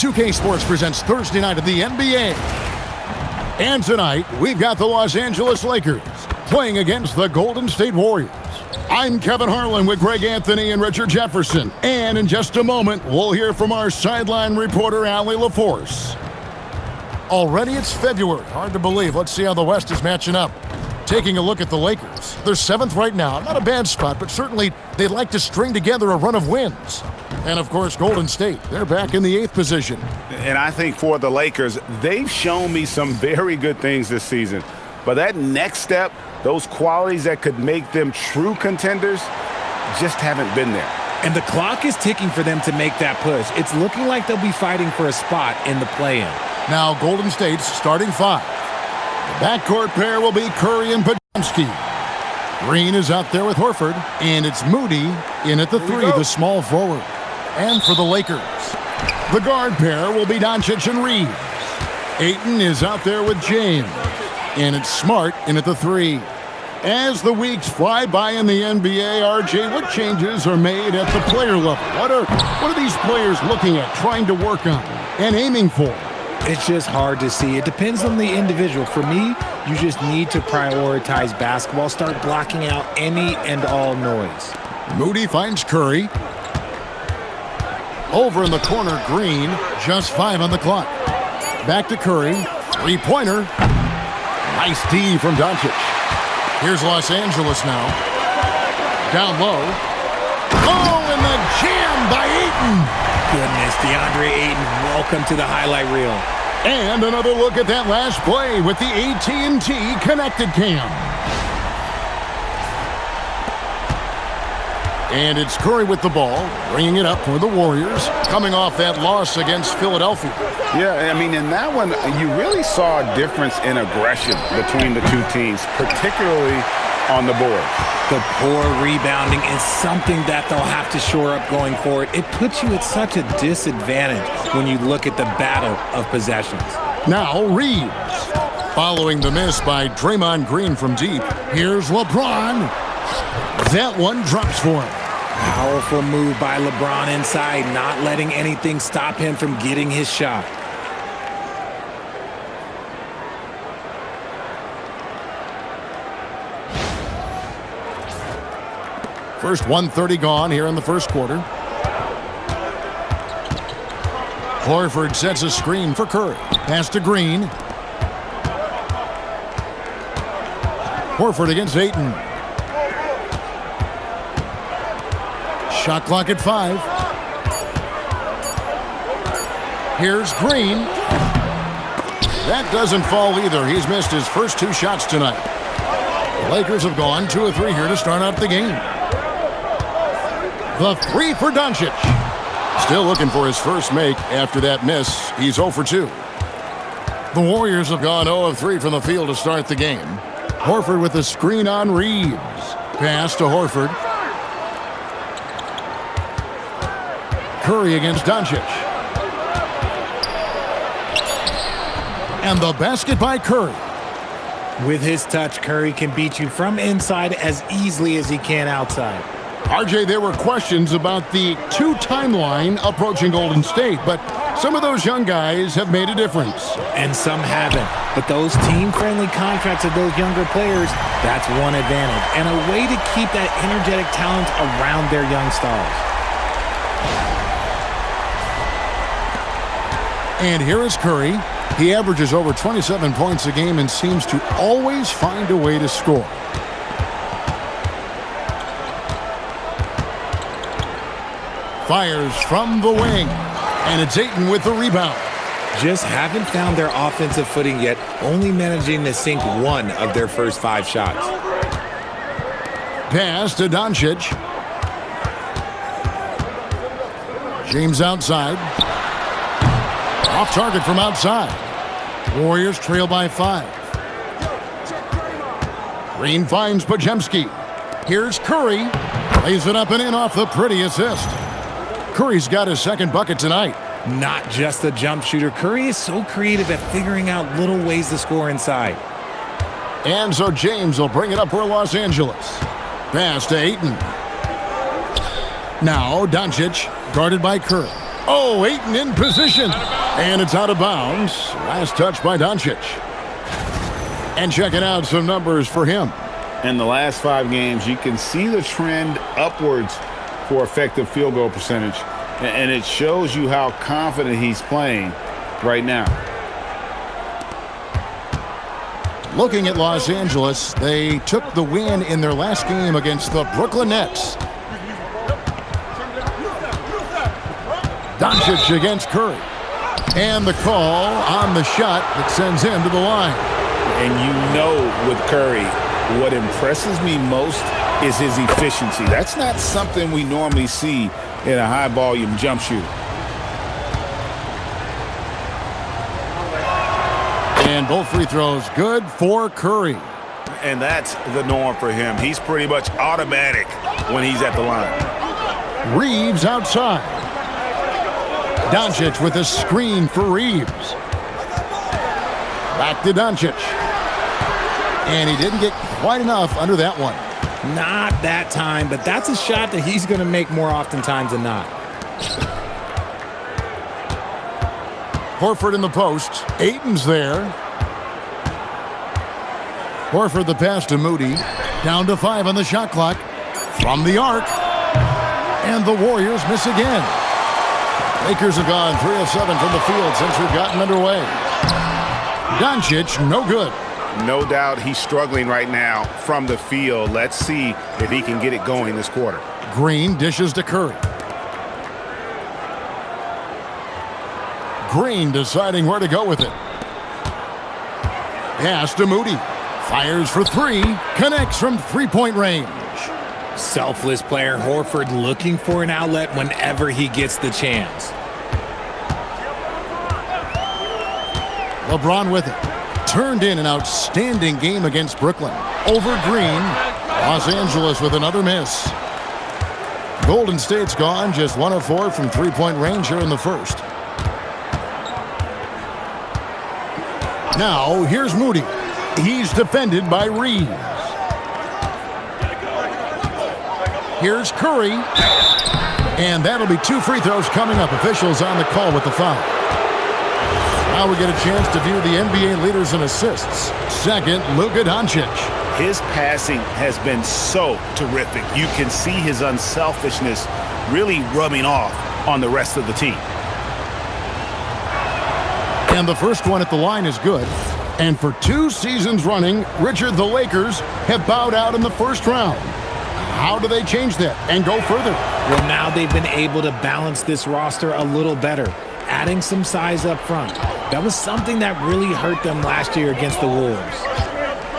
2K Sports presents Thursday night of the NBA. And tonight, we've got the Los Angeles Lakers playing against the Golden State Warriors. I'm Kevin Harlan with Greg Anthony and Richard Jefferson. And in just a moment, we'll hear from our sideline reporter, Allie LaForce. Already it's February. Hard to believe. Let's see how the West is matching up. Taking a look at the Lakers. They're 7th right now. Not a bad spot, but certainly they'd like to string together a run of wins. And, of course, Golden State. They're back in the 8th position. And I think for the Lakers, they've shown me some very good things this season. But that next step, those qualities that could make them true contenders, just haven't been there. And the clock is ticking for them to make that push. It's looking like they'll be fighting for a spot in the play-in. Now Golden State's starting 5. The backcourt pair will be Curry and Podziemski. Green is out there with Horford, and it's Moody in at the 3, the small forward. And for the Lakers, the guard pair will be Doncic and Reeves. Ayton is out there with James, and it's Smart in at the 3. As the weeks fly by in the NBA, RJ, what changes are made at the player level? What are these players looking at, trying to work on, and aiming for? It's just hard to see. It depends on the individual. For me, you just need to prioritize basketball. Start blocking out any and all noise. Moody finds Curry. Over in the corner, Green. Just 5 on the clock. Back to Curry. 3-pointer. Nice D from Doncic. Here's Los Angeles now. Down low. Oh, and the jam by Ayton. Goodness, DeAndre Ayton, welcome to the highlight reel. And another look at that last play with the AT&T Connected Cam. And it's Curry with the ball, bringing it up for the Warriors, coming off that loss against Philadelphia. Yeah, I mean, in that one, you really saw a difference in aggression between the two teams, particularly on the board. The poor rebounding is something that they'll have to shore up going forward. It puts you at such a disadvantage when you look at the battle of possessions. Now Reeves. Following the miss by Draymond Green from deep, here's LeBron. That one drops for him. Powerful move by LeBron inside, not letting anything stop him from getting his shot. First 1:30 gone here in the first quarter. Horford sets a screen for Curry. Pass to Green. Horford against Ayton. Shot clock at 5. Here's Green. That doesn't fall either. He's missed his first 2 shots tonight. The Lakers have gone 2 of 3 here to start out the game. The 3 for Doncic. Still looking for his first make after that miss. He's 0 for 2. The Warriors have gone 0 of 3 from the field to start the game. Horford with a screen on Reeves. Pass to Horford. Curry against Doncic. And the basket by Curry. With his touch, Curry can beat you from inside as easily as he can outside. RJ, there were questions about the 2 timeline approaching Golden State, but some of those young guys have made a difference. And some haven't. But those team-friendly contracts of those younger players, that's one advantage. And a way to keep that energetic talent around their young stars. And here is Curry. He averages over 27 points a game and seems to always find a way to score. Fires from the wing, and it's Ayton with the rebound. Just haven't found their offensive footing yet, only managing to sink 1 of their first 5 shots. Pass to Doncic. James outside. Off target from outside. Warriors trail by 5. Green finds Podziemski. Here's Curry. Lays it up and in off the pretty assist. Curry's got his second bucket tonight. Not just a jump shooter. Curry is so creative at figuring out little ways to score inside. And so James will bring it up for Los Angeles. Pass to Ayton. Now Doncic, guarded by Curry. Oh, Ayton in position. And it's out of bounds. Last touch by Doncic. And checking out some numbers for him. In the last 5 games, you can see the trend upwards for effective field goal percentage. And it shows you how confident he's playing right now. Looking at Los Angeles, they took the win in their last game against the Brooklyn Nets. Doncic against Curry. And the call on the shot that sends him to the line. And you know with Curry, what impresses me most is his efficiency. That's not something we normally see in a high-volume jump shooter. And both free throws good for Curry. And that's the norm for him. He's pretty much automatic when he's at the line. Reeves outside. Doncic with a screen for Reeves. Back to Doncic. And he didn't get quite enough under that one. Not that time, but that's a shot that he's going to make more oftentimes than not. Horford in the post. Ayton's there. Horford the pass to Moody. Down to 5 on the shot clock. From the arc. And the Warriors miss again. Lakers have gone 3 of 7 from the field since we've gotten underway. Doncic, no good. No doubt he's struggling right now from the field. Let's see if he can get it going this quarter. Green dishes to Curry. Green deciding where to go with it. Pass to Moody. Fires for 3. Connects from three-point range. Selfless player Horford looking for an outlet whenever he gets the chance. LeBron with it. Turned in an outstanding game against Brooklyn. Over Green. Los Angeles with another miss. Golden State's gone just 1 of 4 from three-point range here in the first. Now, here's Moody. He's defended by Reeves. Here's Curry. And that'll be 2 free throws coming up. Officials on the call with the foul. Now we get a chance to view the NBA leaders in assists. Second, Luka Doncic. His passing has been so terrific. You can see his unselfishness really rubbing off on the rest of the team. And the first one at the line is good. And for 2 seasons running, Richard, the Lakers have bowed out in the first round. How do they change that and go further? Well, now they've been able to balance this roster a little better, adding some size up front. That was something that really hurt them last year against the Wolves.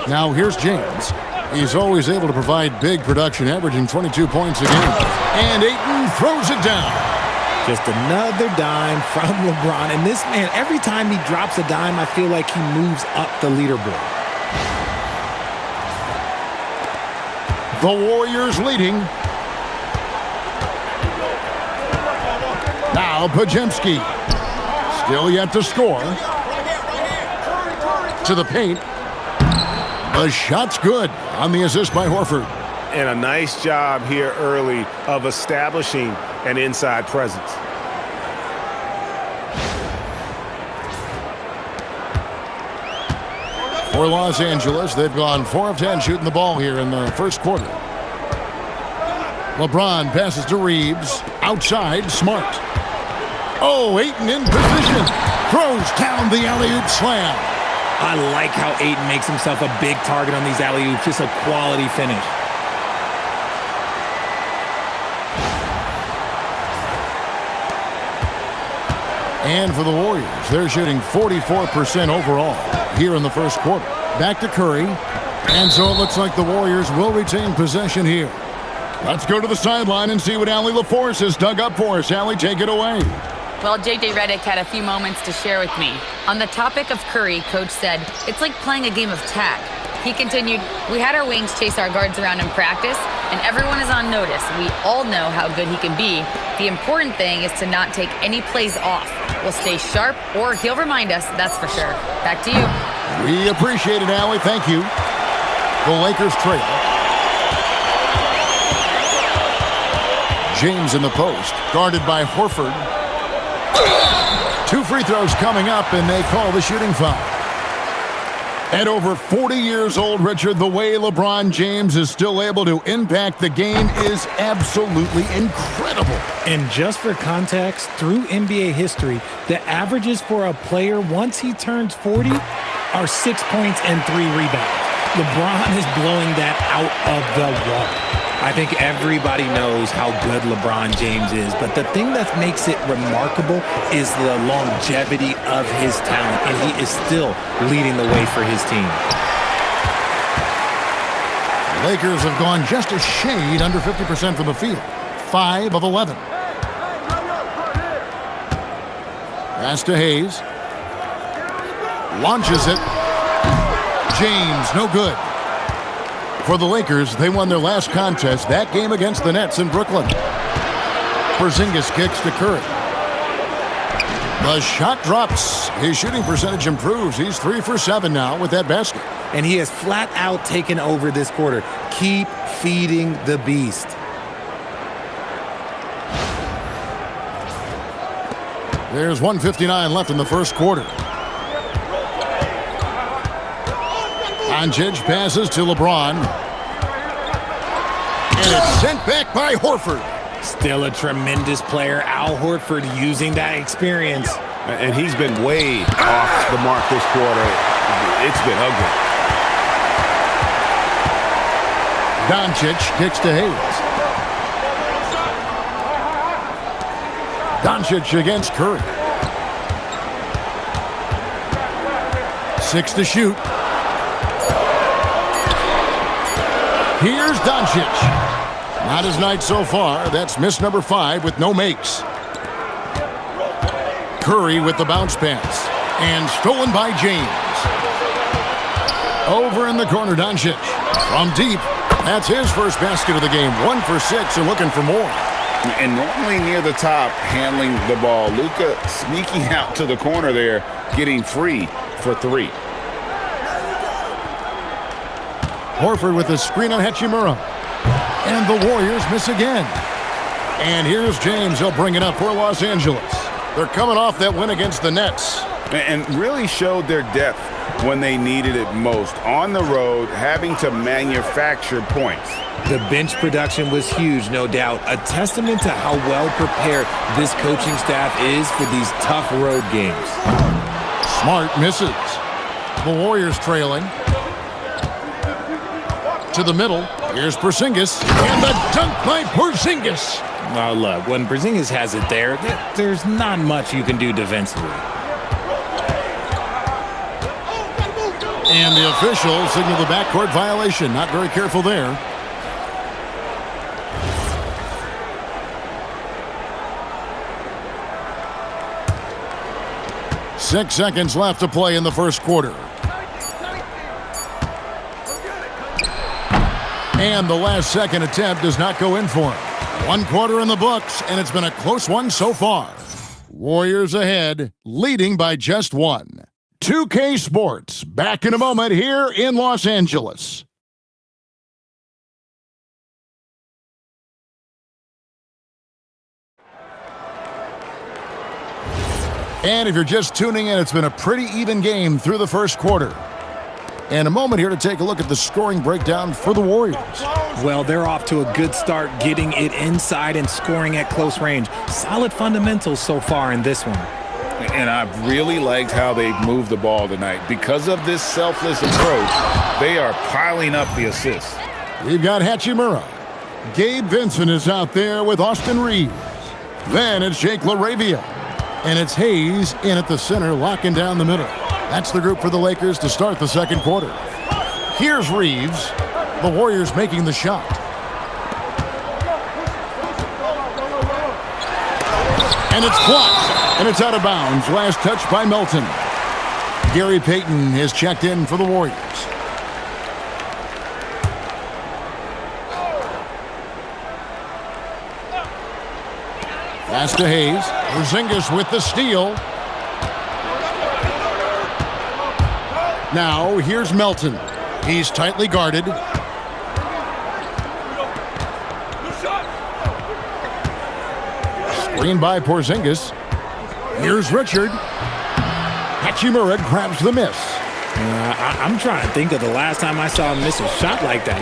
Now here's James. He's always able to provide big production, averaging 22 points a game. And Ayton throws it down. Just another dime from LeBron. And this man, every time he drops a dime, I feel like he moves up the leaderboard. The Warriors leading. Now Podziemski. Still yet to score. To the paint. The shot's good on the assist by Horford. And a nice job here early of establishing an inside presence. For Los Angeles, they've gone 4 of 10 shooting the ball here in the first quarter. LeBron passes to Reeves. Outside, Smart. Oh, Ayton in position. Throws down the alley-oop slam. I like how Ayton makes himself a big target on these alley-oops. Just a quality finish. And for the Warriors, they're shooting 44% overall here in the first quarter. Back to Curry. And so it looks like the Warriors will retain possession here. Let's go to the sideline and see what Allie LaForce has dug up for us. Allie, take it away. Well, J.J. Redick had a few moments to share with me. On the topic of Curry, Coach said, it's like playing a game of tag. He continued, we had our wings chase our guards around in practice, and everyone is on notice. We all know how good he can be. The important thing is to not take any plays off. We'll stay sharp, or he'll remind us, that's for sure. Back to you. We appreciate it, Allie. Thank you. The Lakers trail. James in the post, guarded by Horford. 2 free throws coming up, and they call the shooting foul. At over 40 years old, Richard, the way LeBron James is still able to impact the game is absolutely incredible. And just for context, through NBA history, the averages for a player once he turns 40 are 6 points and 3 rebounds. LeBron is blowing that out of the water. I think everybody knows how good LeBron James is, but the thing that makes it remarkable is the longevity of his talent, and he is still leading the way for his team. The Lakers have gone just a shade under 50% from the field, 5 of 11. Pass to Hayes. Launches it. James, no good. For the Lakers, they won their last contest, that game against the Nets in Brooklyn. Porzingis kicks to Curry. The shot drops. His shooting percentage improves. He's 3 for 7 now with that basket. And he has flat out taken over this quarter. Keep feeding the beast. There's 1:59 left in the first quarter. Doncic passes to LeBron. And it's sent back by Horford. Still a tremendous player, Al Horford, using that experience. And he's been way off the mark this quarter. It's been ugly. Doncic kicks to Hayes. Doncic against Curry. 6 to shoot. Here's Doncic. Not his night so far. That's miss number 5 with no makes. Curry with the bounce pass. And stolen by James. Over in the corner, Doncic. From deep. That's his first basket of the game. 1 for 6 and looking for more. And normally near the top, handling the ball. Luka sneaking out to the corner there, getting free for 3. Horford with a screen on Hachimura. And the Warriors miss again. And here's James. He'll bring it up for Los Angeles. They're coming off that win against the Nets. And really showed their depth when they needed it most. On the road, having to manufacture points. The bench production was huge, no doubt. A testament to how well prepared this coaching staff is for these tough road games. Smart misses. The Warriors trailing. To the middle. Here's Porzingis. And the dunk by Porzingis. Well, look, when Porzingis has it there, there's not much you can do defensively. And the officials signal the backcourt violation. Not very careful there. Six seconds left to play in the first quarter. And the last second attempt does not go in for him. 1 quarter in the books, and it's been a close one so far. Warriors ahead, leading by just 1. 2K Sports, back in a moment here in Los Angeles. And if you're just tuning in, it's been a pretty even game through the first quarter. And a moment here to take a look at the scoring breakdown for the Warriors. Well, they're off to a good start getting it inside and scoring at close range. Solid fundamentals so far in this one. And I've really liked how they've moved the ball tonight. Because of this selfless approach, they are piling up the assists. We've got Hachimura. Gabe Vincent is out there with Austin Reeves. Then it's Jake LaRavia. And it's Hayes in at the center, locking down the middle. That's the group for the Lakers to start the second quarter. Here's Reeves. The Warriors making the shot. And it's blocked. And it's out of bounds. Last touch by Melton. Gary Payton has checked in for the Warriors. Pass to Hayes. Porzingis with the steal. Now, here's Melton. He's tightly guarded. Screen by Porzingis. Here's Richard. Hachimura grabs the miss. I'm trying to think of the last time I saw him miss a shot like that.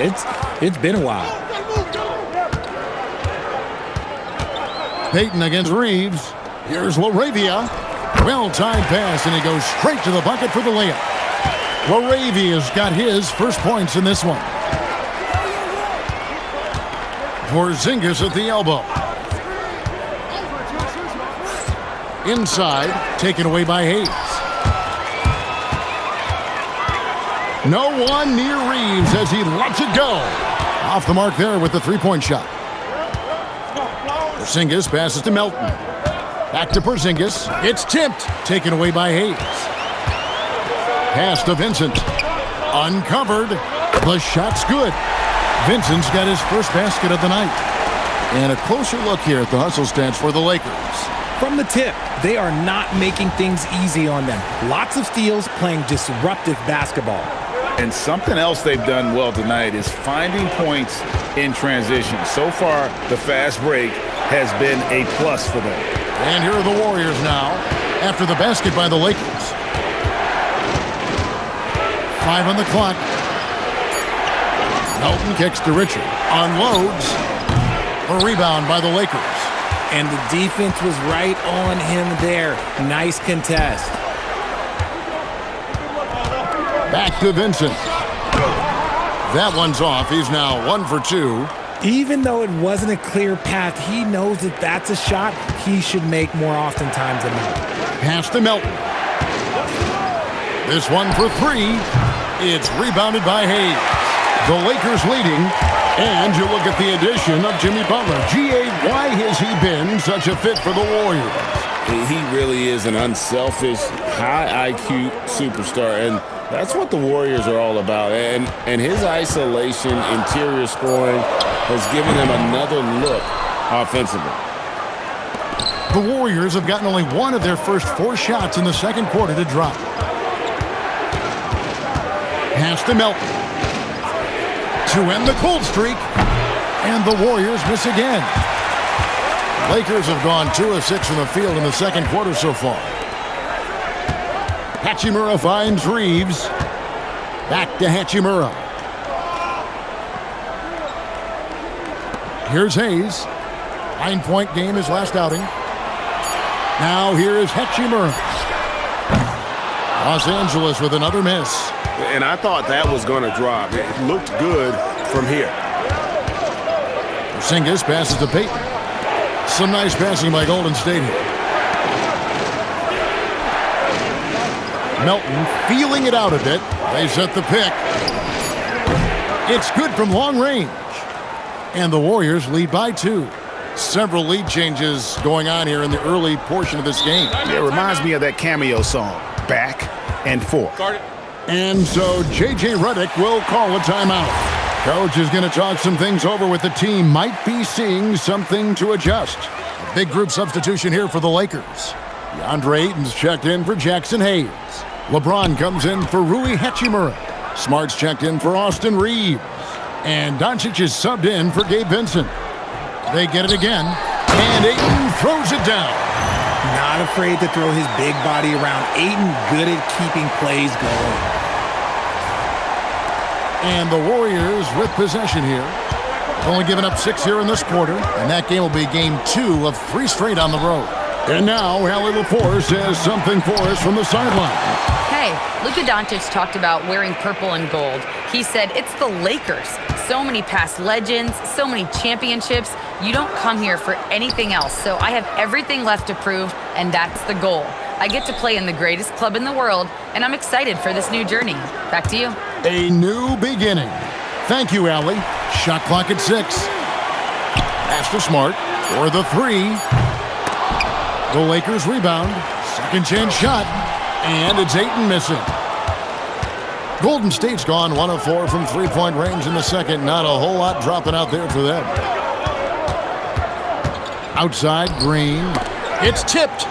It's been a while. Payton against Reeves. Here's LaRavia. Well-timed pass, and he goes straight to the bucket for the layup. LaRavia's got his first points in this one. Porzingis at the elbow. Inside, taken away by Hayes. No one near Reeves as he lets it go. Off the mark there with the three-point shot. Porzingis passes to Melton. Back to Porzingis. It's tipped. Taken away by Hayes. Pass to Vincent. Uncovered. The shot's good. Vincent's got his first basket of the night. And a closer look here at the hustle stats for the Lakers. From the tip, they are not making things easy on them. Lots of steals, playing disruptive basketball. And something else they've done well tonight is finding points in transition. So far, the fast break has been a plus for them. And here are the Warriors now after the basket by the Lakers. 5 on the clock. Melton kicks to Richard. Unloads. A rebound by the Lakers. And the defense was right on him there. Nice contest. Back to Vincent. That one's off. He's now 1 for 2. Even though it wasn't a clear path, he knows that that's a shot he should make more oftentimes than not. Pass to Melton. This one for 3. It's rebounded by Hayes. The Lakers leading. And you look at the addition of Jimmy Butler. G.A., why has he been such a fit for the Warriors? He really is an unselfish, high IQ superstar, and that's what the Warriors are all about. And his isolation, interior scoring has given them another look offensively. The Warriors have gotten only one of their first 4 shots in the second quarter to drop. Pass to Melton. To end the cold streak. And the Warriors miss again. Lakers have gone 2 of 6 from the field in the second quarter so far. Hachimura finds Reeves. Back to Hachimura. Here's Hayes. 9-point game his last outing. Now here is Hachimura. Los Angeles with another miss. And I thought that was going to drop. It looked good from here. Porzingis passes to Payton. Some nice passing by Golden State here. Melton feeling it out a bit. They set the pick. It's good from long range. And the Warriors lead by 2. Several lead changes going on here in the early portion of this game. It reminds me of that Cameo song, Back and Forth. And so J.J. Redick will call a timeout. Coach is going to talk some things over with the team. Might be seeing something to adjust. A big group substitution here for the Lakers. DeAndre Ayton's checked in for Jackson Hayes. LeBron comes in for Rui Hachimura. Smart's checked in for Austin Reeves. And Doncic is subbed in for Gabe Vincent. They get it again. And Ayton throws it down. Not afraid to throw his big body around. Ayton good at keeping plays going. And the Warriors with possession here. Only given up 6 here in this quarter. And that game will be game 2 of 3 straight on the road. And now, Allie LaForce says something for us from the sideline. Hey, Luka Doncic talked about wearing purple and gold. He said, it's the Lakers. So many past legends, so many championships. You don't come here for anything else. So I have everything left to prove, and that's the goal. I get to play in the greatest club in the world, and I'm excited for this new journey. Back to you. A new beginning. Thank you, Allie. Shot clock at 6. Pass to Smart for the 3. The Lakers rebound. Second chance shot. And it's Ayton missing. Golden State's gone 1 of 4 from 3-point range in the second. Not a whole lot dropping out there for them. Outside, Green. It's tipped.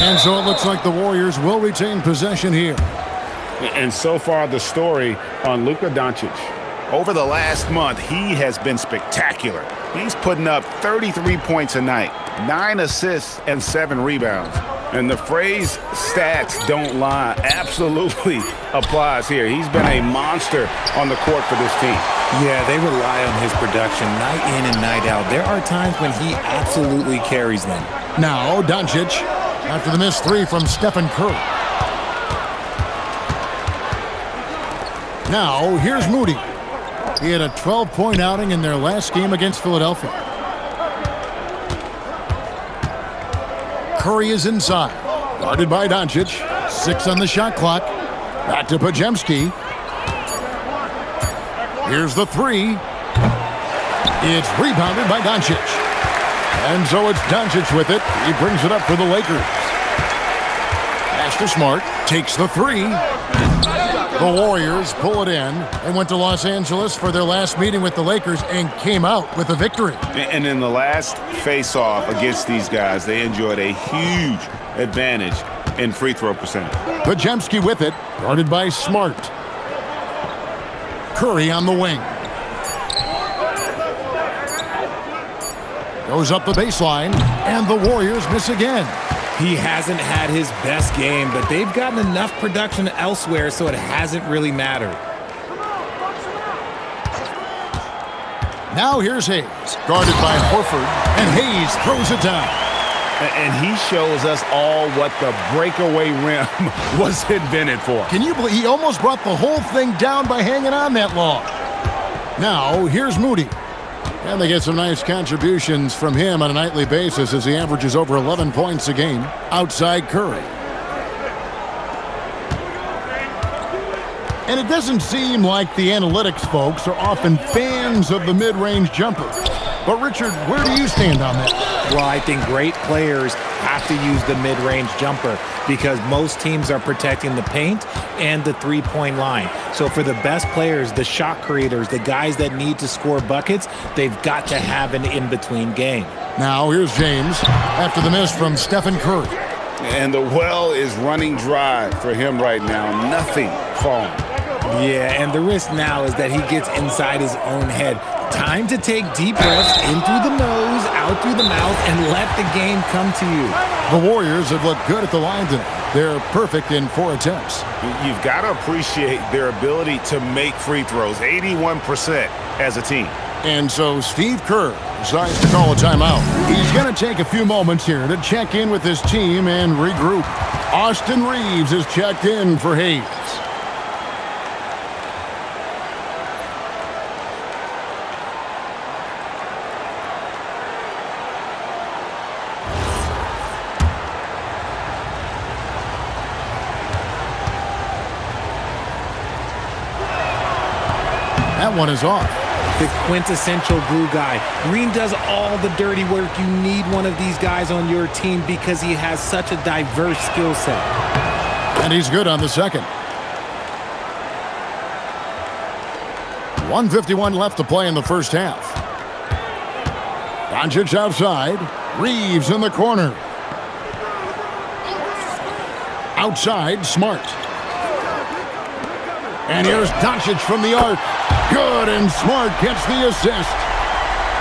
And so it looks like the Warriors will retain possession here. And so far, the story on Luka Doncic. Over the last month, he has been spectacular. He's putting up 33 points a night, 9 assists, and 7 rebounds. And the phrase stats don't lie absolutely applies here. He's been a monster on the court for this team. Yeah, they rely on his production night in and night out. There are times when he absolutely carries them. Now, Doncic, after the missed three from Stephen Curry. Now, here's Moody. He had a 12-point outing in their last game against Philadelphia. Curry is inside, guarded by Doncic. 6 on the shot clock. Back to Podziemski. Here's the three. It's rebounded by Doncic. And so it's Doncic with it. He brings it up for the Lakers. Pass to Smart. Takes the three. The Warriors pull it in. They went to Los Angeles for their last meeting with the Lakers and came out with a victory. And in the last face-off against these guys, they enjoyed a huge advantage in free throw percentage. Podziemski with it, guarded by Smart. Curry on the wing. Goes up the baseline, and the Warriors miss again. He hasn't had his best game, but they've gotten enough production elsewhere, so it hasn't really mattered. Now here's Hayes, guarded by Horford, and Hayes throws it down. And he shows us all what the breakaway rim was invented for. Can you believe he almost brought the whole thing down by hanging on that long? Now here's Moody. And they get some nice contributions from him on a nightly basis as he averages over 11 points a game outside Curry. And it doesn't seem like the analytics folks are often fans of the mid-range jumper. But Richard, where do you stand on that? Well, I think great players have to use the mid-range jumper because most teams are protecting the paint and the three-point line. So for the best players, the shot creators, the guys that need to score buckets, they've got to have an in-between game. Now here's James after the miss from Stephen Curry. And the well is running dry for him right now. Nothing falling. Yeah, and the risk now is that he gets inside his own head. Time to take deep breaths in through the nose, out through the mouth, and let the game come to you. The Warriors have looked good at the line tonight. They're perfect in 4 attempts. You've got to appreciate their ability to make free throws, 81% as a team. And so Steve Kerr decides to call a timeout. He's going to take a few moments here to check in with his team and regroup. Austin Reeves is checked in for Hayes. That one is off. The quintessential glue guy. Green does all the dirty work. You need one of these guys on your team because he has such a diverse skill set. And he's good on the second. 1:51 left to play in the first half. Doncic outside. Reeves in the corner. Outside, Smart. And here's Doncic from the arc. Good, and Smart gets the assist.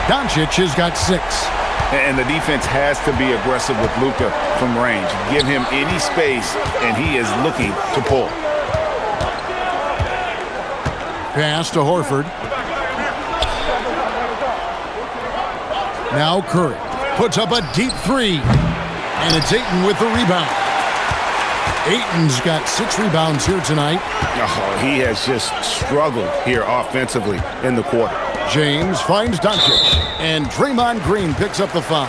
Doncic has got 6. And the defense has to be aggressive with Luka from range. Give him any space, and he is looking to pull. Pass to Horford. Now Curry puts up a deep 3. And it's Ayton with the rebound. Ayton's got 6 rebounds here tonight. Oh, he has just struggled here offensively in the quarter. James finds Doncic, and Draymond Green picks up the foul.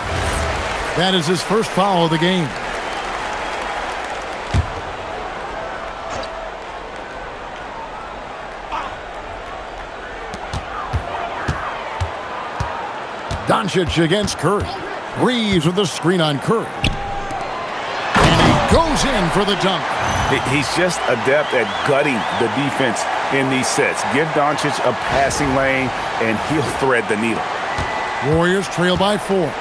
That is his first foul of the game. Doncic against Curry. Reeves with the screen on Curry. And he goes in for the dunk. He's just adept at gutting the defense in these sets. Give Doncic a passing lane, and he'll thread the needle. Warriors trail by 4.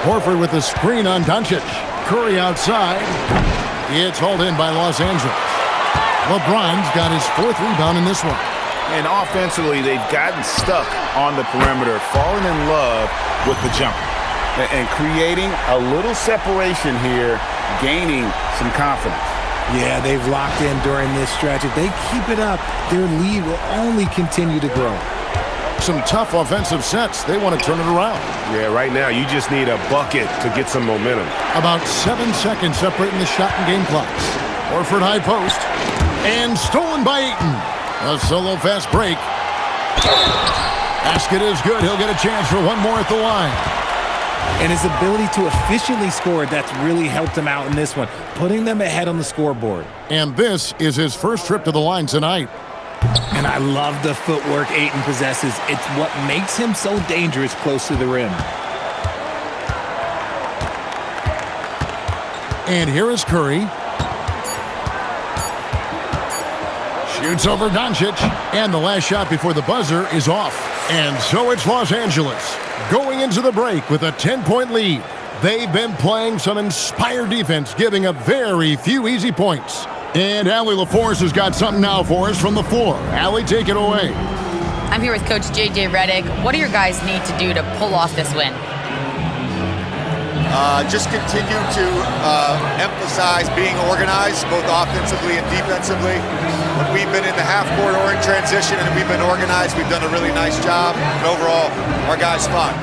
Horford with the screen on Doncic. Curry outside. It's hauled in by Los Angeles. LeBron's got his 4th rebound in this one. And offensively, they've gotten stuck on the perimeter, falling in love with the jumper, and creating a little separation here, gaining some confidence. Yeah, they've locked in during this stretch. If they keep it up, their lead will only continue to grow. Some tough offensive sets. They want to turn it around. Yeah, right now you just need a bucket to get some momentum. About 7 seconds separating the shot and game clocks. Horford high post. And stolen by Ayton. A solo fast break. Basket is good. He'll get a chance for one more at the line. And his ability to efficiently score, that's really helped him out in this one, putting them ahead on the scoreboard. And this is his first trip to the line tonight. And I love the footwork Ayton possesses. It's what makes him so dangerous close to the rim. And here is Curry. Shoots over Doncic. And the last shot before the buzzer is off. And so it's Los Angeles going into the break with a 10-point lead. They've been playing some inspired defense, giving up very few easy points. And Allie LaForce has got something now for us from the floor. Allie, take it away. I'm here with Coach J.J. Redick. What do your guys need to do to pull off this win? Just continue to emphasize being organized, both offensively and defensively. When we've been in the half court or in transition and we've been organized, we've done a really nice job. And overall, our guys fought.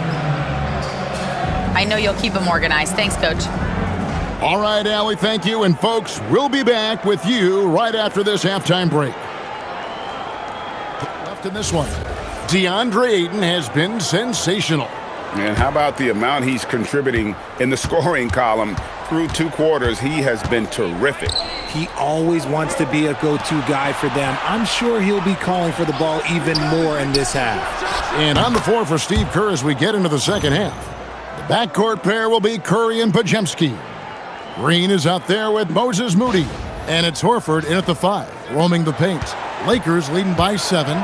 I know you'll keep them organized. Thanks, Coach. All right, Allie, thank you. And folks, we'll be back with you right after this halftime break. Left in this one, DeAndre Ayton has been sensational. And how about the amount he's contributing in the scoring column? Through 2 quarters, he has been terrific. He always wants to be a go-to guy for them. I'm sure he'll be calling for the ball even more in this half. And on the floor for Steve Kerr as we get into the second half. The backcourt pair will be Curry and Podziemski. Green is out there with Moses Moody. And it's Horford in at the 5, roaming the paint. Lakers leading by 7.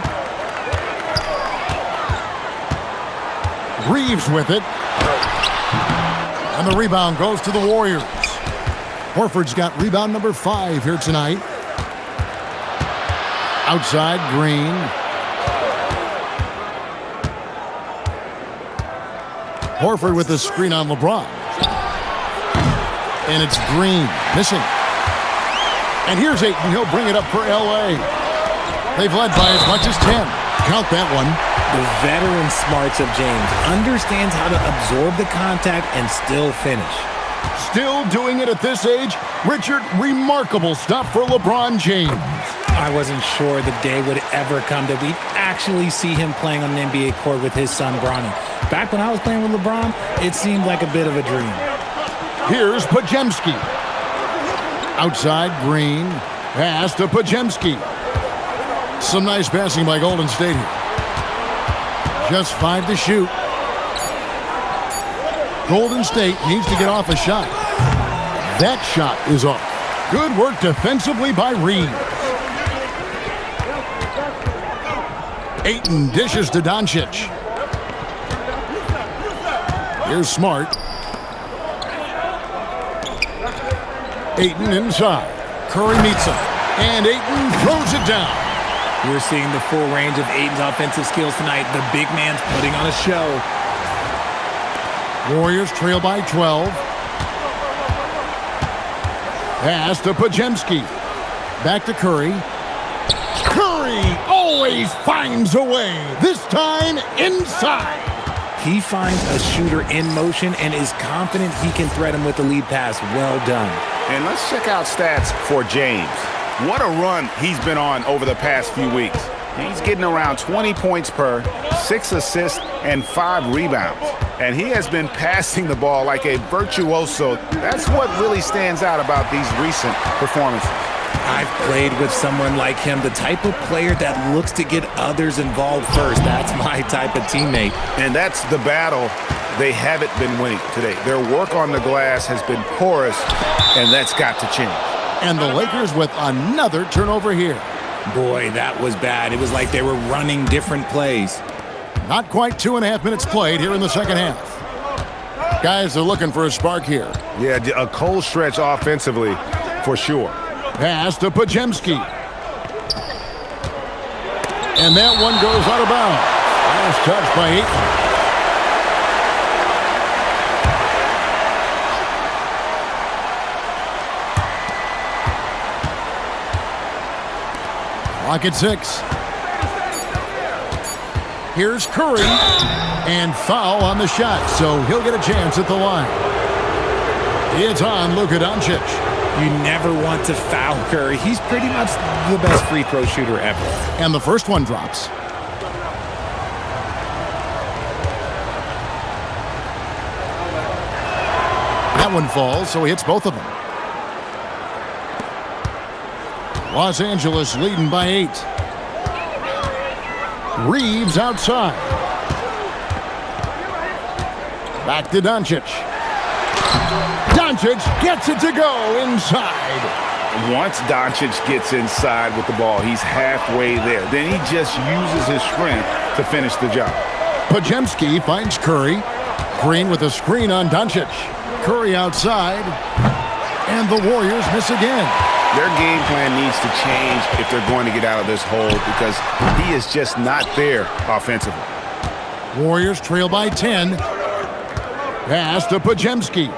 Reeves with it. And the rebound goes to the Warriors. Horford's got rebound number 5 here tonight. Outside, Green. Horford with the screen on LeBron. And it's Green missing. And here's Ayton. He'll bring it up for L.A. They've led by as much as 10. Count that one. The veteran smarts of James understands how to absorb the contact and still finish. Still doing it at this age. Richard, remarkable stuff for LeBron James. I wasn't sure the day would ever come that we'd actually see him playing on an NBA court with his son, Bronny. Back when I was playing with LeBron, it seemed like a bit of a dream. Here's Podziemski. Outside, Green. Pass to Podziemski. Some nice passing by Golden State here. Just 5 to shoot. Golden State needs to get off a shot. That shot is off. Good work defensively by Reeves. Ayton dishes to Doncic. Here's Smart. Ayton inside. Curry meets him. And Ayton throws it down. We're seeing the full range of Ayton's offensive skills tonight. The big man's putting on a show. Warriors trail by 12. Pass to Podziemski. Back to Curry. Curry always finds a way. This time inside. He finds a shooter in motion and is confident he can threat him with the lead pass. Well done. And let's check out stats for James. What a run he's been on over the past few weeks. He's getting around 20 points per, 6 assists, and 5 rebounds. And he has been passing the ball like a virtuoso. That's what really stands out about these recent performances. I've played with someone like him, the type of player that looks to get others involved first. That's my type of teammate. And that's the battle they haven't been winning today. Their work on the glass has been porous, and that's got to change. And the Lakers with another turnover here. Boy, that was bad. It was like they were running different plays. Not quite 2.5 minutes played here in the second half. Guys are looking for a spark here. Yeah, a cold stretch offensively for sure. Pass to Podziemski. And that one goes out of bounds. Last touch by Ayton. Clock at 6. Here's Curry. And foul on the shot, so he'll get a chance at the line. It's on Luka Doncic. You never want to foul Curry. He's pretty much the best free throw shooter ever. And the first one drops. That one falls, so he hits both of them. Los Angeles leading by 8. Reeves outside. Back to Doncic. Doncic gets it to go inside. Once Doncic gets inside with the ball, he's halfway there. Then he just uses his strength to finish the job. Podziemski finds Curry. Green with a screen on Doncic. Curry outside. And the Warriors miss again. Their game plan needs to change if they're going to get out of this hole because he is just not there offensively. Warriors trail by 10. Pass to Podziemski.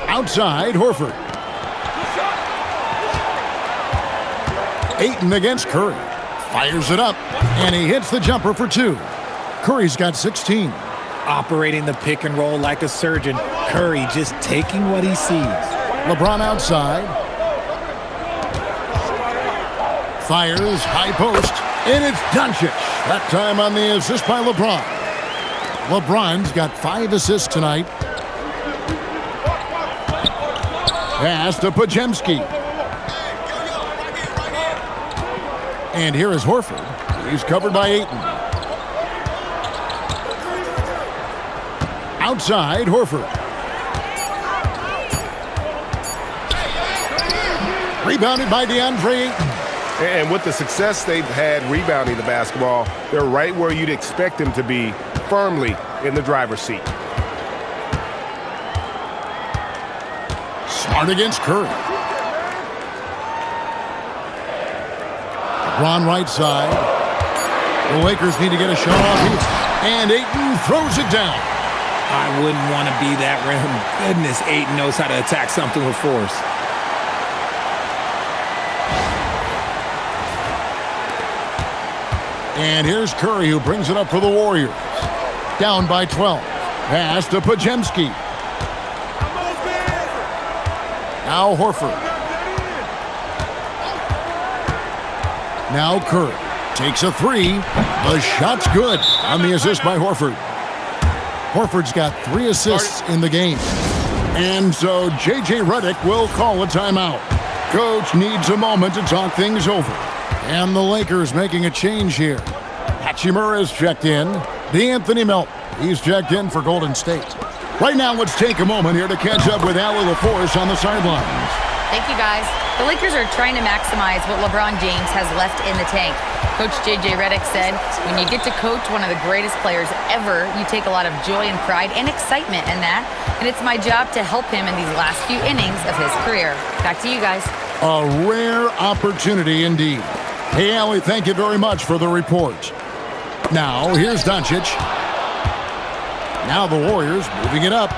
Outside, Horford. Ayton against Curry. Fires it up, and he hits the jumper for 2. Curry's got 16. Operating the pick and roll like a surgeon. Curry just taking what he sees. LeBron outside. Fires, high post, and it's Doncic. That time on the assist by LeBron. LeBron's got 5 assists tonight. Pass to Podziemski. And here is Horford. He's covered by Ayton. Outside, Horford. Rebounded by DeAndre Ayton. And with the success they've had rebounding the basketball, they're right where you'd expect them to be, firmly in the driver's seat. Smart against Curry. LeBron right side. The Lakers need to get a shot off here. And Ayton throws it down. I wouldn't want to be that rim. Goodness, Ayton knows how to attack something with force. And here's Curry, who brings it up for the Warriors. Down by 12. Pass to Podziemski. Now Horford. Now Curry takes a 3. The shot's good on the assist by Horford. Horford's got 3 assists in the game. And so J.J. Redick will call a timeout. Coach needs a moment to talk things over. And the Lakers making a change here. Hachimura's checked in. DeAnthony Melton, he's checked in for Golden State. Right now, let's take a moment here to catch up with Allie LaForce on the sidelines. Thank you, guys. The Lakers are trying to maximize what LeBron James has left in the tank. Coach J.J. Redick said, when you get to coach one of the greatest players ever, you take a lot of joy and pride and excitement in that. And it's my job to help him in these last few innings of his career. Back to you guys. A rare opportunity indeed. Hey, Allie, thank you very much for the report. Now, here's Doncic. Now the Warriors moving it up.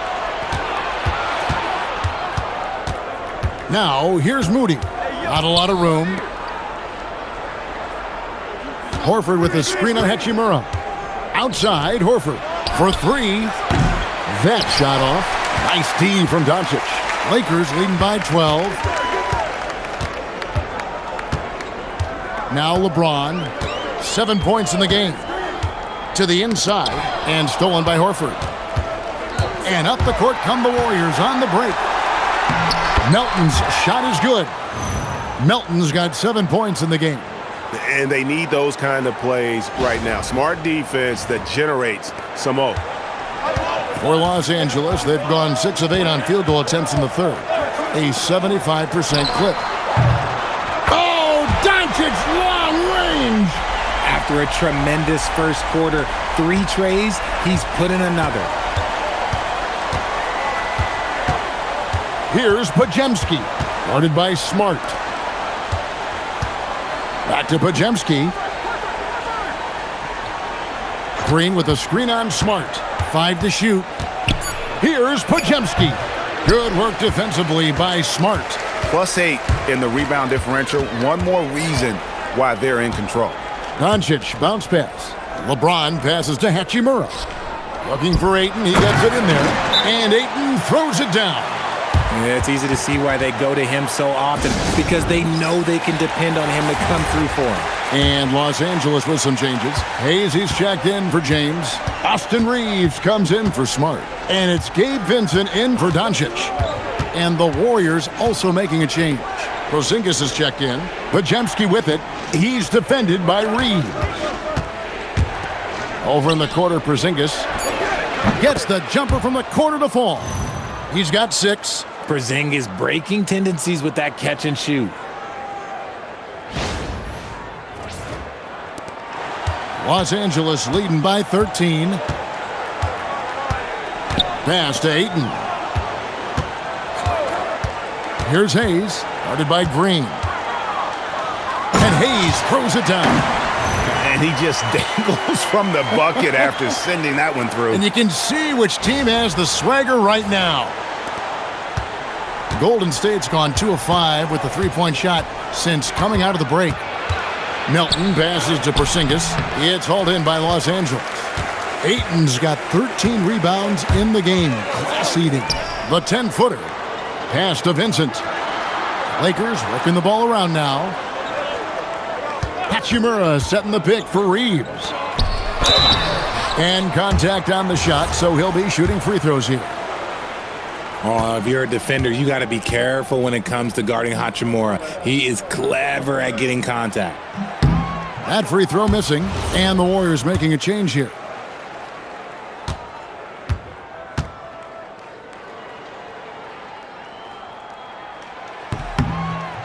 Now, here's Moody. Not a lot of room. Horford with a screen on Hachimura. Outside, Horford for 3. That shot off. Nice D from Doncic. Lakers leading by 12. Now LeBron. 7 points in the game. To the inside and stolen by Horford. And up the court come the Warriors on the break. Melton's shot is good. Melton's got 7 points in the game. And they need those kind of plays right now. Smart defense that generates some more. For Los Angeles, they've gone 6 of 8 on field goal attempts in the third. A 75% clip. Oh, Doncic, long range! After a tremendous first quarter, 3 trays, he's put in another. Here's Podziemski, guarded by Smart. Back to Podziemski. Green with a screen on Smart. 5 to shoot. Here's Podziemski. Good work defensively by Smart. +8 in the rebound differential. One more reason why they're in control. Doncic bounce pass. LeBron passes to Hachimura. Looking for Ayton. He gets it in there. And Ayton throws it down. Yeah, it's easy to see why they go to him so often, because they know they can depend on him to come through for him. And Los Angeles with some changes. Hayes, he's checked in for James. Austin Reeves comes in for Smart. And it's Gabe Vincent in for Doncic. And the Warriors also making a change. Porzingis is checked in. Podziemski with it. He's defended by Reeves. Over in the corner, Porzingis gets the jumper from the corner to fall. He's got 6. Porzingis breaking tendencies with that catch and shoot. Los Angeles leading by 13. Pass to Ayton. Here's Hayes, guarded by Green. And Hayes throws it down. And he just dangles from the bucket after sending that one through. And you can see which team has the swagger right now. Golden State's gone 2 of 5 with the three-point shot since coming out of the break. Melton passes to Porzingis. It's hauled in by Los Angeles. Ayton's got 13 rebounds in the game. Class-eating. The 10-footer. Pass to Vincent. Lakers working the ball around now. Hachimura setting the pick for Reeves. And contact on the shot, so he'll be shooting free throws here. Oh, if you're a defender, you got to be careful when it comes to guarding Hachimura. He is clever at getting contact. That free throw missing, and the Warriors making a change here.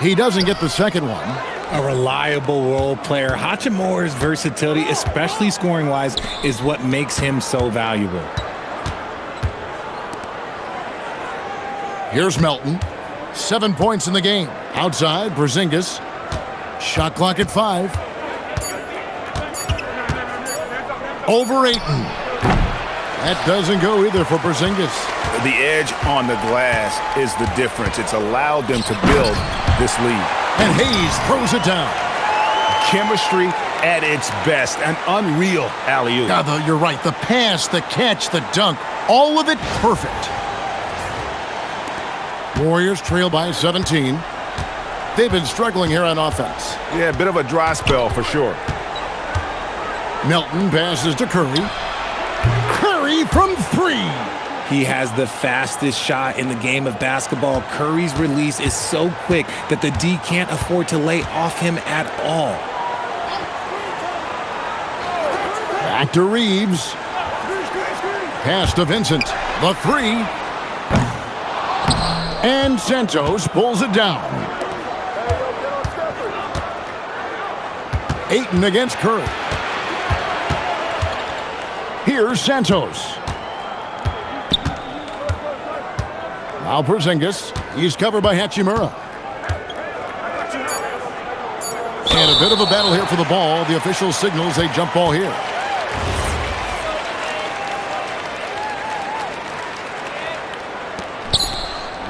He doesn't get the second one. A reliable role player. Hachimura's versatility, especially scoring-wise, is what makes him so valuable. Here's Melton. 7 points in the game. Outside, Porzingis. Shot clock at 5. Over Ayton. That doesn't go either for Porzingis. The edge on the glass is the difference. It's allowed them to build this lead. And Hayes throws it down. Chemistry at its best. An unreal alley-oop. Yeah, you're right. The pass, the catch, the dunk. All of it perfect. Warriors trail by 17. They've been struggling here on offense. Yeah, a bit of a dry spell for sure. Melton passes to Curry. Curry from 3. He has the fastest shot in the game of basketball. Curry's release is so quick that the D can't afford to lay off him at all. Back to Reeves. Pass to Vincent. The 3. And Santos pulls it down. Ayton against Curry. Here's Santos. Now Porzingis. He's covered by Hachimura. And a bit of a battle here for the ball. The official signals a jump ball here.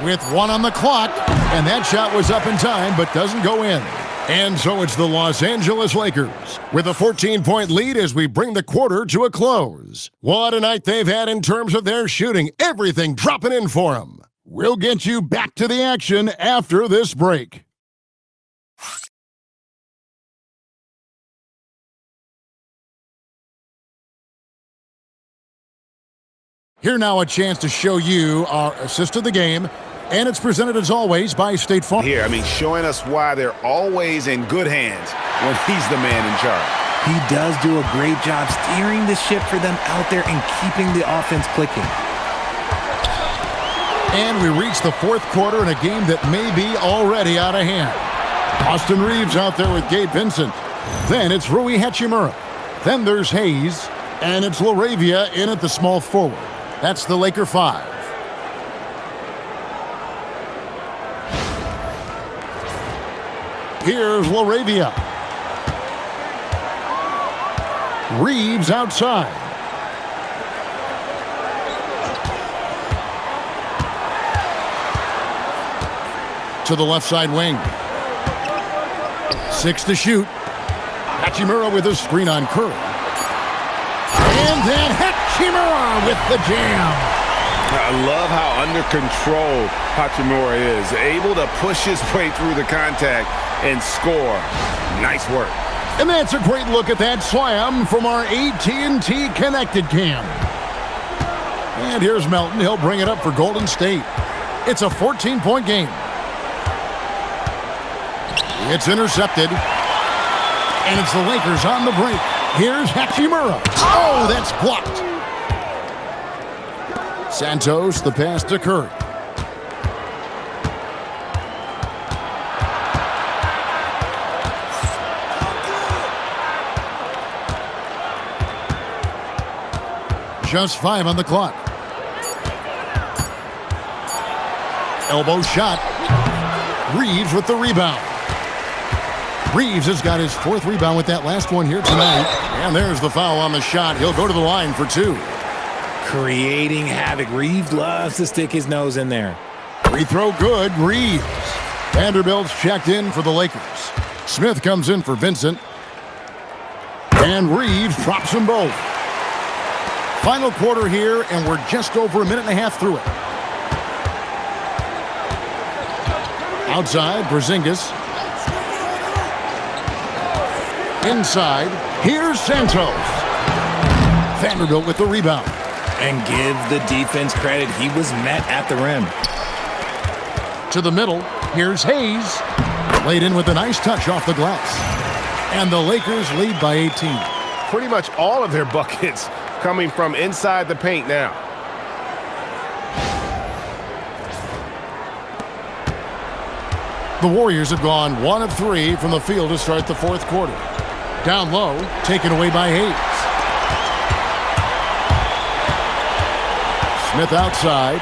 With 1 on the clock, and that shot was up in time, but doesn't go in. And so it's the Los Angeles Lakers with a 14-point lead as we bring the quarter to a close. What a night they've had in terms of their shooting. Everything dropping in for them. We'll get you back to the action after this break. Here now a chance to show you our assist of the game, and it's presented as always by State Farm. Here, showing us why they're always in good hands when he's the man in charge. He does do a great job steering the ship for them out there and keeping the offense clicking. And we reach the fourth quarter in a game that may be already out of hand. Austin Reeves out there with Gabe Vincent. Then it's Rui Hachimura. Then there's Hayes. And it's LaRavia in at the small forward. That's the Laker 5. Here's LaRavia. Reeves outside. To the left side wing. 6 to shoot. Hachimura with a screen on Curry. And then Hachimura with the jam. I love how under control Hachimura is. Able to push his way through the contact and score. Nice work. And that's a great look at that slam from our AT&T Connected Cam. And here's Melton. He'll bring it up for Golden State. It's a 14-point game. It's intercepted. And it's the Lakers on the break. Here's Hachimura. Oh, that's blocked. Santos, the pass to Curry. Just 5 on the clock. Elbow shot. Reeves with the rebound. Reeves has got his 4th rebound with that last one here tonight. And there's the foul on the shot. He'll go to the line for 2. Creating havoc. Reeves loves to stick his nose in there. Free throw good. Reeves. Vanderbilt's checked in for the Lakers. Smith comes in for Vincent. And Reeves drops them both. Final quarter here, and we're just over a minute and a half through it. Outside, Porzingis. Inside, here's Santos. Vanderbilt with the rebound. And give the defense credit. He was met at the rim. To the middle, here's Hayes. Laid in with a nice touch off the glass. And the Lakers lead by 18. Pretty much all of their buckets coming from inside the paint now. The Warriors have gone 1 of 3 from the field to start the 4th quarter. Down low, taken away by Hayes. Smith outside.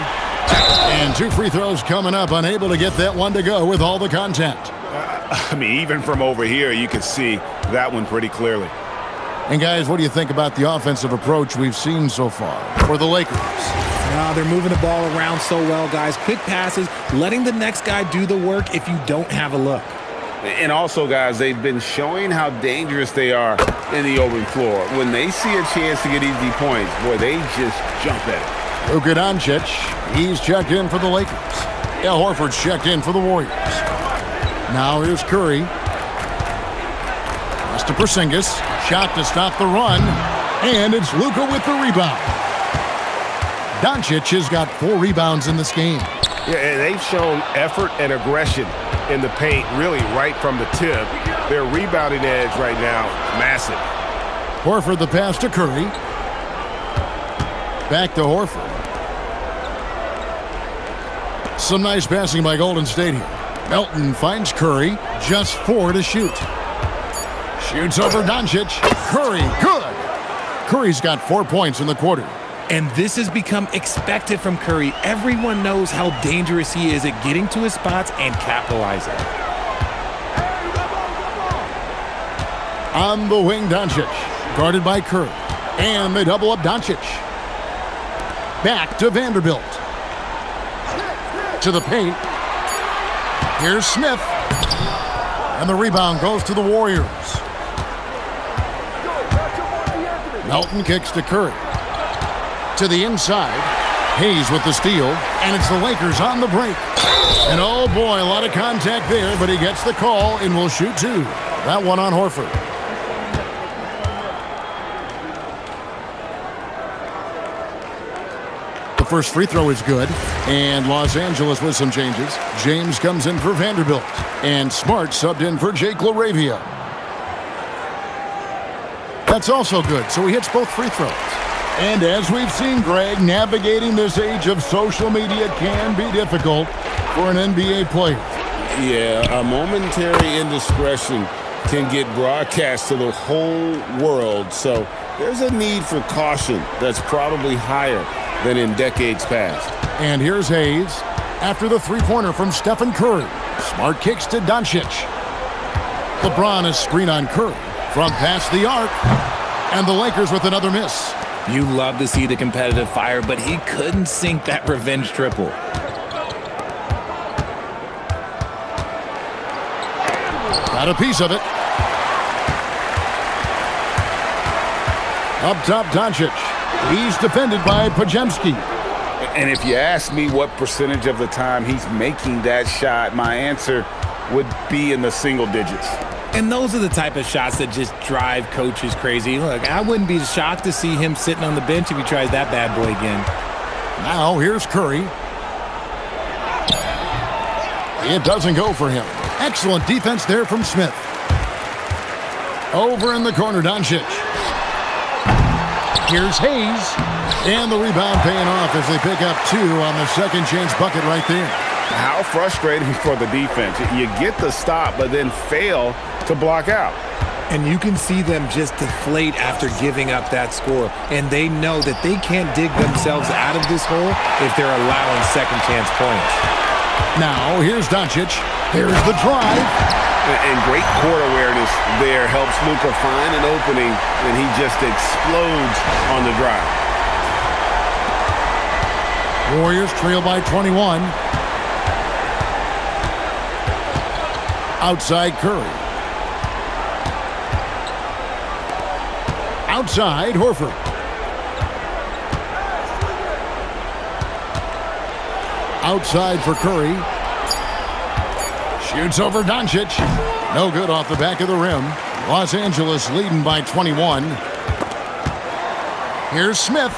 And 2 free throws coming up, unable to get that one to go with all the contact. I mean, even from over here, you can see that one pretty clearly. And guys, what do you think about the offensive approach we've seen so far for the Lakers? They're moving the ball around so well, guys. Quick passes, letting the next guy do the work if you don't have a look. And also, guys, they've been showing how dangerous they are in the open floor. When they see a chance to get easy points, boy, they just jump at it. Luka Doncic, he's checked in for the Lakers. Al Horford's checked in for the Warriors. Now here's Curry. Pass to Porzingis. Shot to stop the run. And it's Luka with the rebound. Doncic has got 4 rebounds in this game. Yeah, and they've shown effort and aggression in the paint, really right from the tip. Their rebounding edge right now, massive. Horford the pass to Curry. Back to Horford. Some nice passing by Golden State here. Melton finds Curry. Just 4 to shoot. Shoots over Doncic. Curry, good. Curry's got 4 points in the quarter. And this has become expected from Curry. Everyone knows how dangerous he is at getting to his spots and capitalizing. On the wing, Doncic. Guarded by Curry. And they double up Doncic. Back to Vanderbilt. To the paint. Here's Smith. And the rebound goes to the Warriors. Melton kicks to Curry. To the inside. Hayes with the steal. And it's the Lakers on the break. And oh boy, a lot of contact there, but he gets the call and will shoot 2. That one on Horford. The first free throw is good. And Los Angeles with some changes. James comes in for Vanderbilt. And Smart subbed in for Jake LaRavia. That's also good, so he hits both free throws. And as we've seen, Greg, navigating this age of social media can be difficult for an NBA player. Yeah, a momentary indiscretion can get broadcast to the whole world, so there's a need for caution that's probably higher than in decades past. And here's Hayes after the three-pointer from Stephen Curry. Smart kicks to Doncic. LeBron is screen on Curry from past the arc. And the Lakers with another miss. You love to see the competitive fire, but he couldn't sink that revenge triple. Got a piece of it. Up top, Doncic. He's defended by Podziemski. And if you ask me what percentage of the time he's making that shot, my answer would be in the single digits. And those are the type of shots that just drive coaches crazy. Look, I wouldn't be shocked to see him sitting on the bench if he tries that bad boy again. Now here's Curry. It doesn't go for him. Excellent defense there from Smith. Over in the corner, Doncic. Here's Hayes. And the rebound paying off as they pick up 2 on the second chance bucket right there. How frustrating for the defense. You get the stop, but then fail to block out. And you can see them just deflate after giving up that score. And they know that they can't dig themselves out of this hole if they're allowing second chance points. Now, here's Doncic. Here's the drive. And great court awareness there helps Luka find an opening, and he just explodes on the drive. Warriors trail by 21. Outside Curry. Outside Horford. Outside for Curry. Shoots over Doncic. No good off the back of the rim. Los Angeles leading by 21. Here's Smith.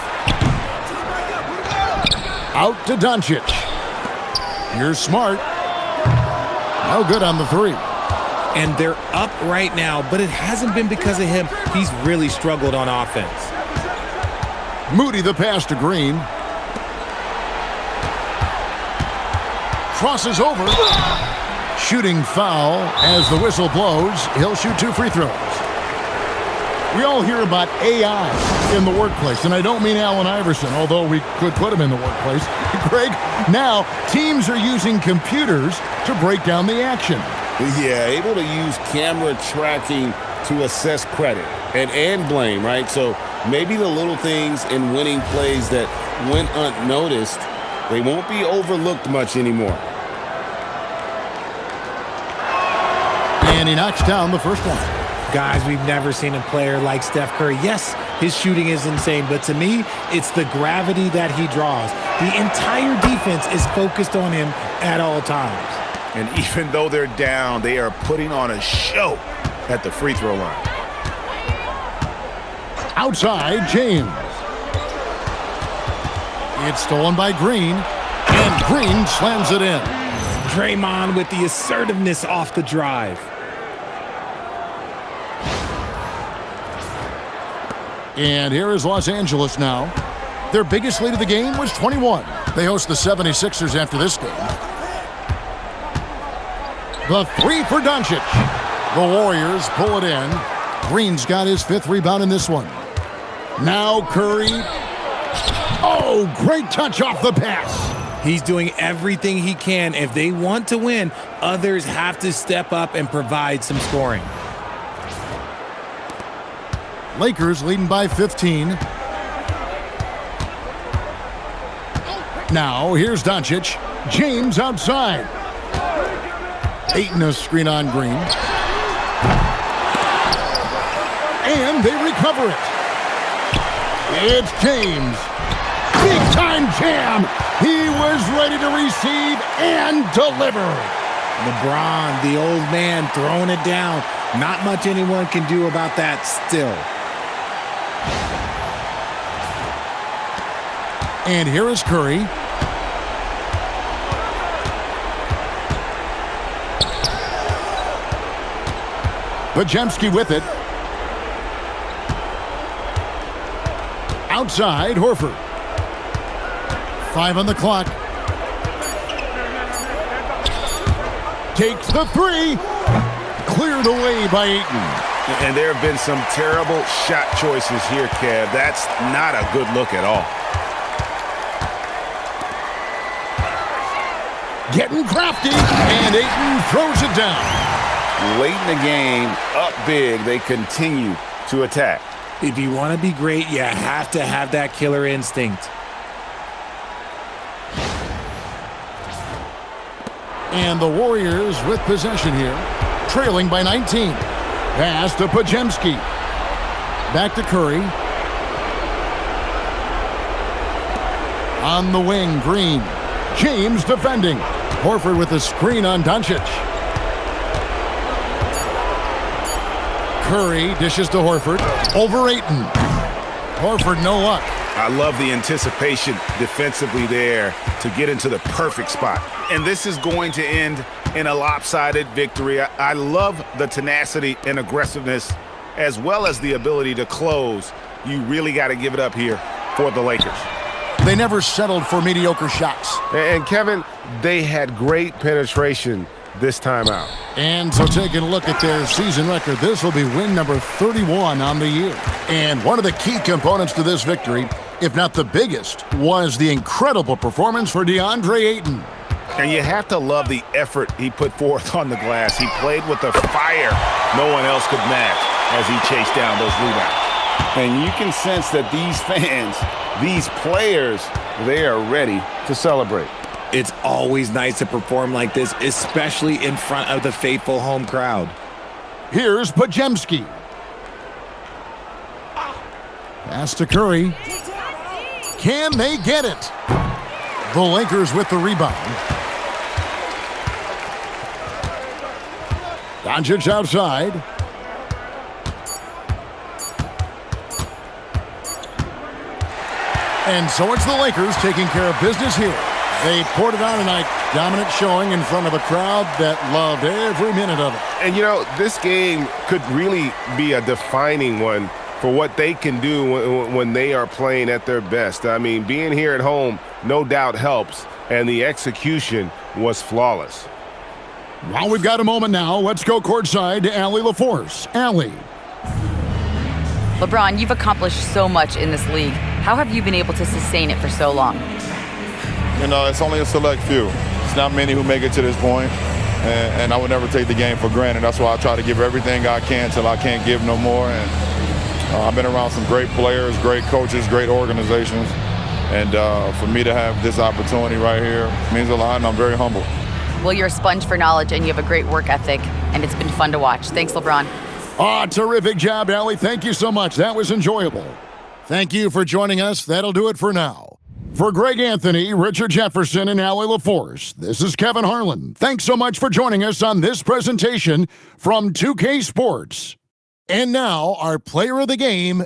Out to Doncic. Here's Smart. No good on the 3. And they're up right now, but it hasn't been because of him. He's really struggled on offense. Moody the pass to Green. Crosses over. Shooting foul as the whistle blows. He'll shoot 2 free throws. We all hear about AI in the workplace, and I don't mean Allen Iverson, although we could put him in the workplace. Greg, now teams are using computers to break down the action. Yeah, able to use camera tracking to assess credit and blame, right? So maybe the little things in winning plays that went unnoticed, they won't be overlooked much anymore. And he knocks down the first one. Guys, we've never seen a player like Steph Curry. Yes, his shooting is insane, but to me, it's the gravity that he draws. The entire defense is focused on him at all times. And even though they're down, they are putting on a show at the free throw line. Outside, James. It's stolen by Green, and Green slams it in. Draymond with the assertiveness off the drive. And here is Los Angeles now. Their biggest lead of the game was 21. They host the 76ers after this game. The 3 for Doncic. The Warriors pull it in. Green's got his 5th rebound in this one. Now Curry. Oh, great touch off the pass. He's doing everything he can. If they want to win, others have to step up and provide some scoring. Lakers leading by 15. Now, here's Doncic. James outside. Ayton a screen on Green. And they recover it. It's James. Big-time jam. He was ready to receive and deliver. LeBron, the old man, throwing it down. Not much anyone can do about that still. And here is Curry. Podziemski with it. Outside, Horford. 5 on the clock. Takes the 3. Cleared away by Ayton. And there have been some terrible shot choices here, Kev. That's not a good look at all. Getting crafty, and Ayton throws it down. Late in the game, up big, they continue to attack. If you want to be great, you have to have that killer instinct. And the Warriors with possession here, trailing by 19. Pass to Podziemski. Back to Curry. On the wing, Green. James defending. Horford with a screen on Doncic. Curry dishes to Horford. Over Ayton. Horford, no luck. I love the anticipation defensively there to get into the perfect spot. And this is going to end in a lopsided victory. I love the tenacity and aggressiveness as well as the ability to close. You really got to give it up here for the Lakers. They never settled for mediocre shots. And Kevin, they had great penetration this time out. And so taking a look at their season record, this will be win number 31 on the year. And one of the key components to this victory, if not the biggest, was the incredible performance for DeAndre Ayton. And you have to love the effort he put forth on the glass. He played with a fire no one else could match as he chased down those rebounds. And you can sense that these fans, these players, they are ready to celebrate. It's always nice to perform like this, especially in front of the faithful home crowd. Here's Podziemski. Pass to Curry. Can they get it? The Lakers with the rebound. Doncic outside. And so it's the Lakers taking care of business here. They poured it on tonight. Dominant showing in front of a crowd that loved every minute of it. And, you know, this game could really be a defining one for what they can do when they are playing at their best. I mean, being here at home no doubt helps, and the execution was flawless. Well, we've got a moment now. Let's go courtside to Allie LaForce. Allie. LeBron, you've accomplished so much in this league. How have you been able to sustain it for so long? You know, it's only a select few. It's not many who make it to this point, and I would never take the game for granted. That's why I try to give everything I can till I can't give no more. And I've been around some great players, great coaches, great organizations, and for me to have this opportunity right here means a lot, and I'm very humble. Well, you're a sponge for knowledge, and you have a great work ethic, and it's been fun to watch. Thanks, LeBron. Terrific job, Allie. Thank you so much. That was enjoyable. Thank you for joining us. That'll do it for now. For Greg Anthony, Richard Jefferson, and Allie LaForce, this is Kevin Harlan. Thanks so much for joining us on this presentation from 2K Sports. And now, our player of the game,